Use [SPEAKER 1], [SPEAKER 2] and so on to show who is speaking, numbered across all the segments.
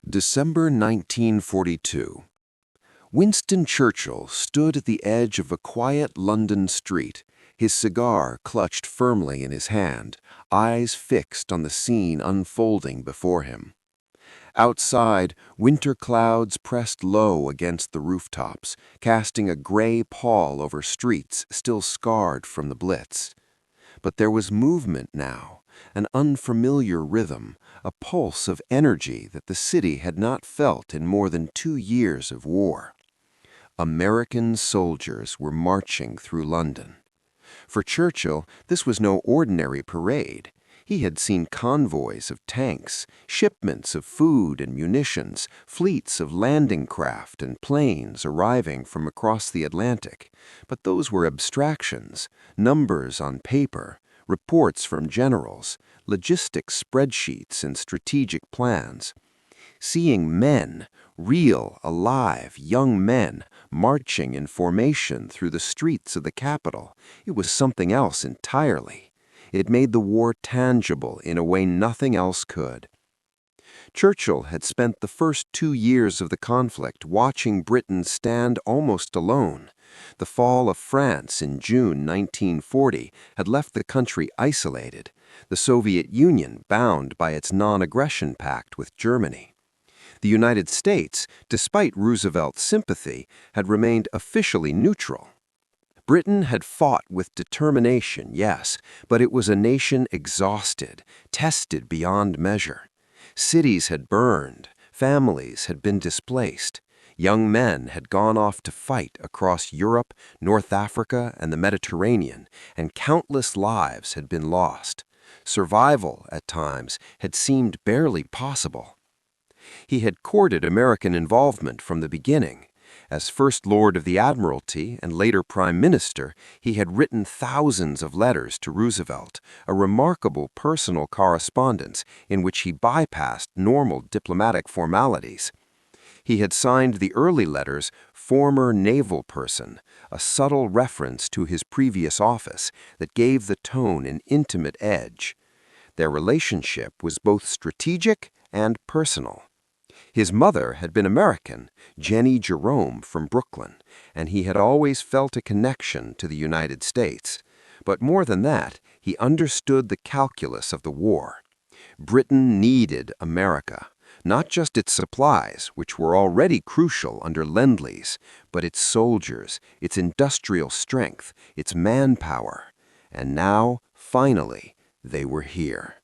[SPEAKER 1] December 1942. Winston Churchill stood at the edge of a quiet London street, his cigar clutched firmly in his hand, eyes fixed on the scene unfolding before him. Outside, winter clouds pressed low against the rooftops, casting a gray pall over streets still scarred from the Blitz. But there was movement now, an unfamiliar rhythm, a pulse of energy that the city had not felt in more than 2 years of war. American soldiers were marching through London. For Churchill, this was no ordinary parade. He had seen convoys of tanks, shipments of food and munitions, fleets of landing craft and planes arriving from across the Atlantic. But those were abstractions, numbers on paper, reports from generals, logistics spreadsheets and strategic plans. Seeing men, real, alive, young men, marching in formation through the streets of the capital, it was something else entirely. It made the war tangible in a way nothing else could. Churchill had spent the first 2 years of the conflict watching Britain stand almost alone. The fall of France in June 1940 had left the country isolated, the Soviet Union bound by its non-aggression pact with Germany. The United States, despite Roosevelt's sympathy, had remained officially neutral. Britain had fought with determination, yes, but it was a nation exhausted, tested beyond measure. Cities had burned, families had been displaced, young men had gone off to fight across Europe, North Africa, and the Mediterranean, and countless lives had been lost. Survival, at times, had seemed barely possible. He had courted American involvement from the beginning. As First Lord of the Admiralty and later Prime Minister, he had written thousands of letters to Roosevelt, a remarkable personal correspondence in which he bypassed normal diplomatic formalities. He had signed the early letters "former naval person," a subtle reference to his previous office that gave the tone an intimate edge. Their relationship was both strategic and personal. His mother had been American, Jenny Jerome from Brooklyn, and he had always felt a connection to the United States. But more than that, he understood the calculus of the war. Britain needed America, not just its supplies, which were already crucial under Lend-Lease, but its soldiers, its industrial strength, its manpower. And now, finally, they were here.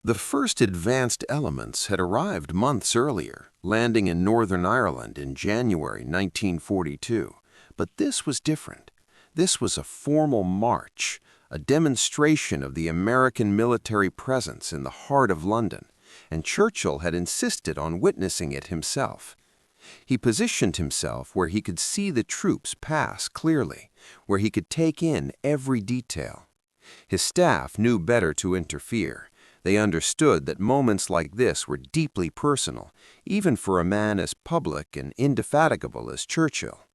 [SPEAKER 1] The first advanced elements had arrived months earlier, landing in Northern Ireland in January 1942. But this was different. This was a formal march, a demonstration of the American military presence in the heart of London, and Churchill had insisted on witnessing it himself. He positioned himself where he could see the troops pass clearly, where he could take in every detail. His staff knew better to interfere. They understood that moments like this were deeply personal, even for a man as public and indefatigable as Churchill.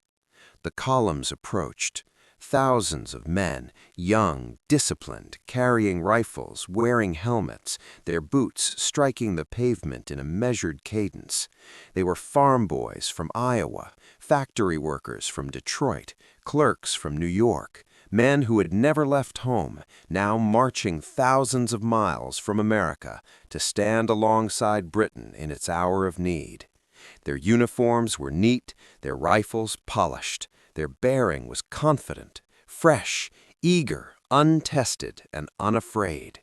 [SPEAKER 1] The columns approached. Thousands of men, young, disciplined, carrying rifles, wearing helmets, their boots striking the pavement in a measured cadence. They were farm boys from Iowa, factory workers from Detroit, clerks from New York, men who had never left home, now marching thousands of miles from America to stand alongside Britain in its hour of need. Their uniforms were neat, their rifles polished, their bearing was confident, fresh, eager, untested, and unafraid.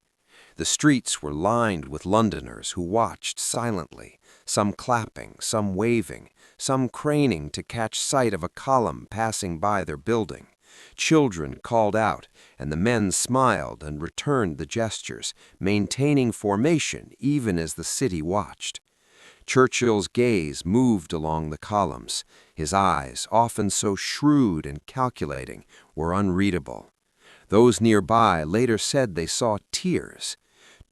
[SPEAKER 1] The streets were lined with Londoners who watched silently, some clapping, some waving, some craning to catch sight of a column passing by their building. Children called out, and the men smiled and returned the gestures, maintaining formation even as the city watched. Churchill's gaze moved along the columns. His eyes, often so shrewd and calculating, were unreadable. Those nearby later said they saw tears.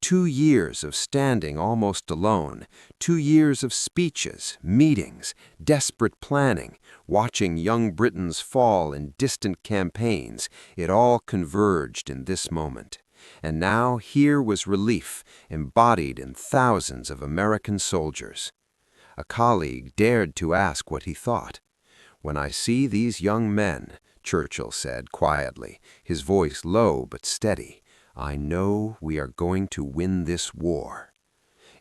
[SPEAKER 1] 2 years of standing almost alone, 2 years of speeches, meetings, desperate planning, watching young Britons fall in distant campaigns, it all converged in this moment. And now here was relief, embodied in thousands of American soldiers. A colleague dared to ask what he thought. "When I see these young men," Churchill said quietly, his voice low but steady, "I know we are going to win this war."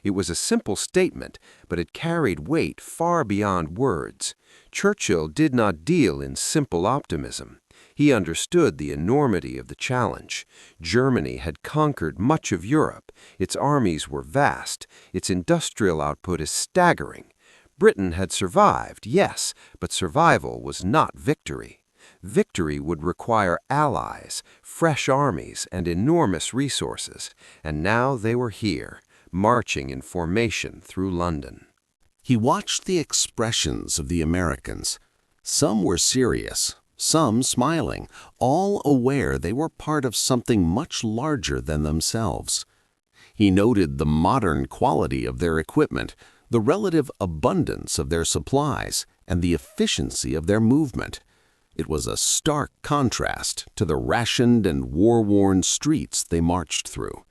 [SPEAKER 1] It was a simple statement, but it carried weight far beyond words. Churchill did not deal in simple optimism. He understood the enormity of the challenge. Germany had conquered much of Europe. Its armies were vast. Its industrial output is staggering. Britain had survived, yes, but survival was not victory. Victory would require allies, fresh armies, and enormous resources. And now they were here, marching in formation through London.
[SPEAKER 2] He watched the expressions of the Americans. Some were serious, some smiling, all aware they were part of something much larger than themselves. He noted the modern quality of their equipment, the relative abundance of their supplies, and the efficiency of their movement. It was a stark contrast to the rationed and war-worn streets they marched through.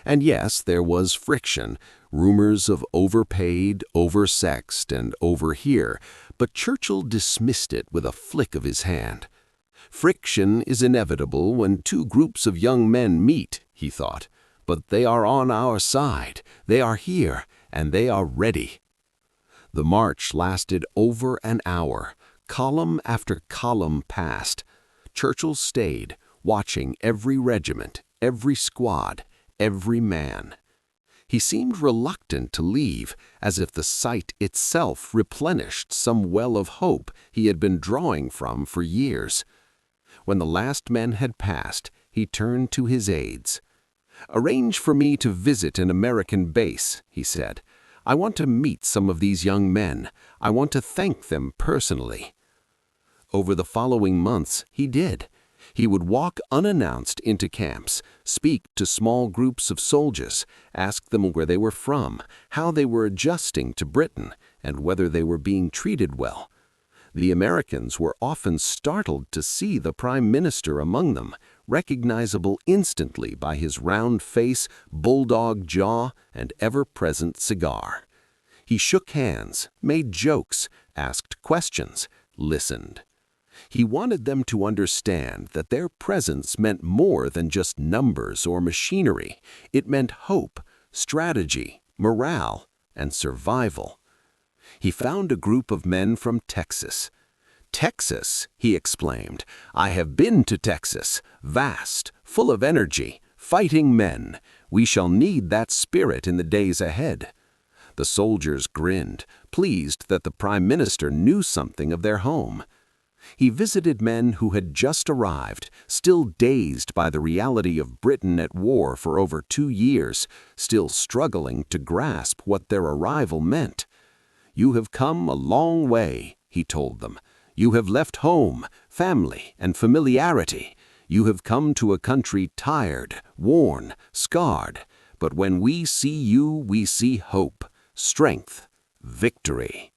[SPEAKER 2] And yes, there was friction, rumors of overpaid, oversexed, and overhear, but Churchill dismissed it with a flick of his hand. Friction is inevitable when two groups of young men meet, he thought, but they are on our side, they are here, and they are ready. The march lasted over an hour. Column after column passed. Churchill stayed, watching every regiment, every squad, every man. He seemed reluctant to leave, as if the sight itself replenished some well of hope he had been drawing from for years. When the last men had passed, he turned to his aides. "Arrange for me to visit an American base," he said. "I want to meet some of these young men. I want to thank them personally." Over the following months, he did. He would walk unannounced into camps, speak to small groups of soldiers, ask them where they were from, how they were adjusting to Britain, and whether they were being treated well. The Americans were often startled to see the Prime Minister among them, recognizable instantly by his round face, bulldog jaw, and ever-present cigar. He shook hands, made jokes, asked questions, listened. He wanted them to understand that their presence meant more than just numbers or machinery. It meant hope, strategy, morale, and survival. He found a group of men from Texas. "Texas," he exclaimed. "I have been to Texas. Vast, full of energy, fighting men. We shall need that spirit in the days ahead." The soldiers grinned, pleased that the Prime Minister knew something of their home. He visited men who had just arrived, still dazed by the reality of Britain at war for over 2 years, still struggling to grasp what their arrival meant. "You have come a long way," he told them. "You have left home, family, and familiarity. You have come to a country tired, worn, scarred. But when we see you, we see hope, strength, victory."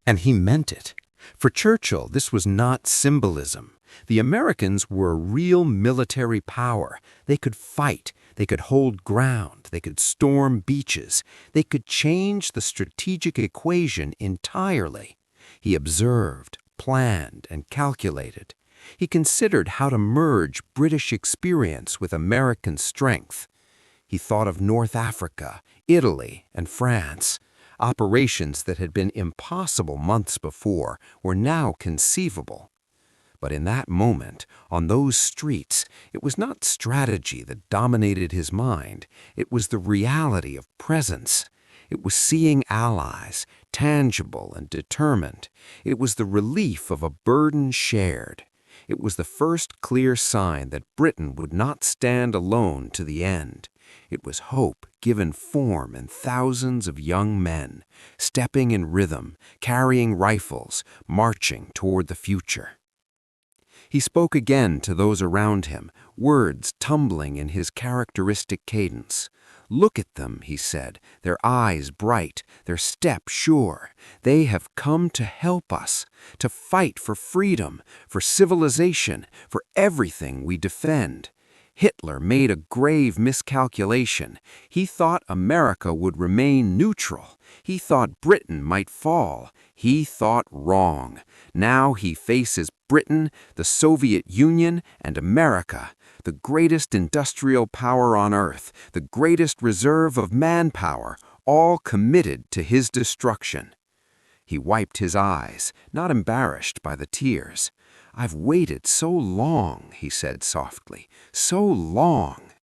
[SPEAKER 3] And he meant it. For Churchill, this was not symbolism. The Americans were a real military power. They could fight, they could hold ground, they could storm beaches, they could change the strategic equation entirely. He observed, planned, and calculated. He considered how to merge British experience with American strength. He thought of North Africa, Italy, and France. Operations that had been impossible months before were now conceivable. But in that moment, on those streets, it was not strategy that dominated his mind. It was the reality of presence. It was seeing allies, tangible and determined. It was the relief of a burden shared. It was the first clear sign that Britain would not stand alone to the end. It was hope given form in thousands of young men, stepping in rhythm, carrying rifles, marching toward the future. He spoke again to those around him, words tumbling in his characteristic cadence. "Look at them," he said, "their eyes bright, their step sure. They have come to help us, to fight for freedom, for civilization, for everything we defend. Hitler made a grave miscalculation. He thought America would remain neutral. He thought Britain might fall. He thought wrong. Now he faces Britain, the Soviet Union, and America, the greatest industrial power on earth, the greatest reserve of manpower, all committed to his destruction. He wiped his eyes, not embarrassed by the tears. "I've waited so long," he said softly, "so long."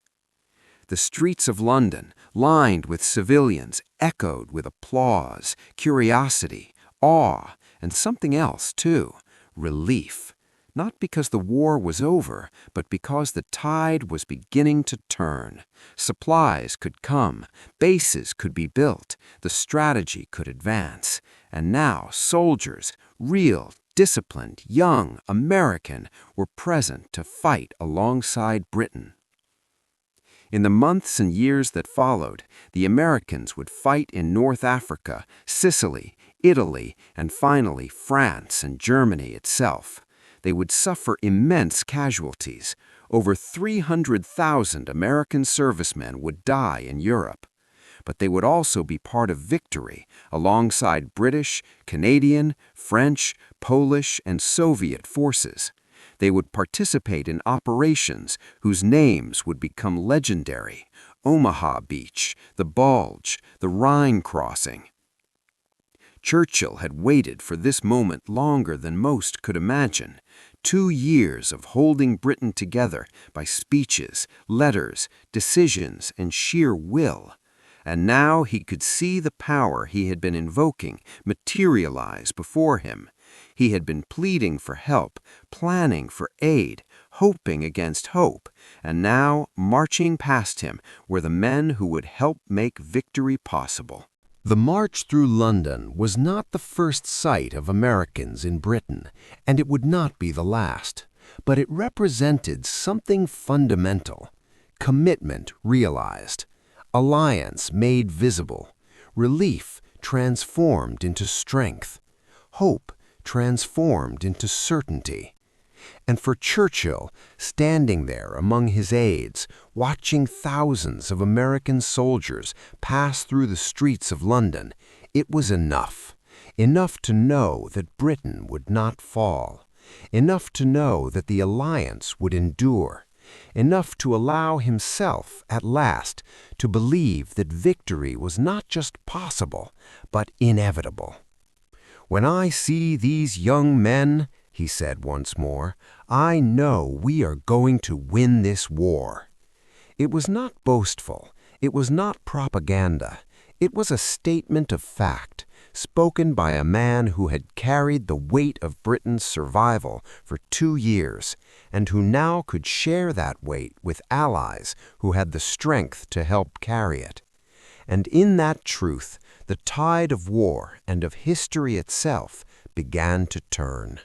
[SPEAKER 3] The streets of London, lined with civilians, echoed with applause, curiosity, awe, and something else, too, relief. Not because the war was over, but because the tide was beginning to turn. Supplies could come, bases could be built, the strategy could advance. And now soldiers, real, disciplined, young, American, were present to fight alongside Britain. In the months and years that followed, the Americans would fight in North Africa, Sicily, Italy, and finally France and Germany itself. They would suffer immense casualties. Over 300,000 American servicemen would die in Europe. But they would also be part of victory alongside British, Canadian, French, Polish, and Soviet forces. They would participate in operations whose names would become legendary: Omaha Beach, the Bulge, the Rhine Crossing. Churchill had waited for this moment longer than most could imagine. 2 years of holding Britain together by speeches, letters, decisions, and sheer will. And now he could see the power he had been invoking materialize before him. He had been pleading for help, planning for aid, hoping against hope, and now, marching past him, were the men who would help make victory possible.
[SPEAKER 2] The march through London was not the first sight of Americans in Britain, and it would not be the last, but it represented something fundamental: commitment realized, alliance made visible, relief transformed into strength, hope transformed into certainty. And for Churchill, standing there among his aides, watching thousands of American soldiers pass through the streets of London, it was enough. Enough to know that Britain would not fall. Enough to know that the alliance would endure. Enough to allow himself, at last, to believe that victory was not just possible, but inevitable. "When I see these young men," he said once more, "I know we are going to win this war." It was not boastful. It was not propaganda. It was a statement of fact, spoken by a man who had carried the weight of Britain's survival for 2 years, and who now could share that weight with allies who had the strength to help carry it. And in that truth, the tide of war and of history itself began to turn.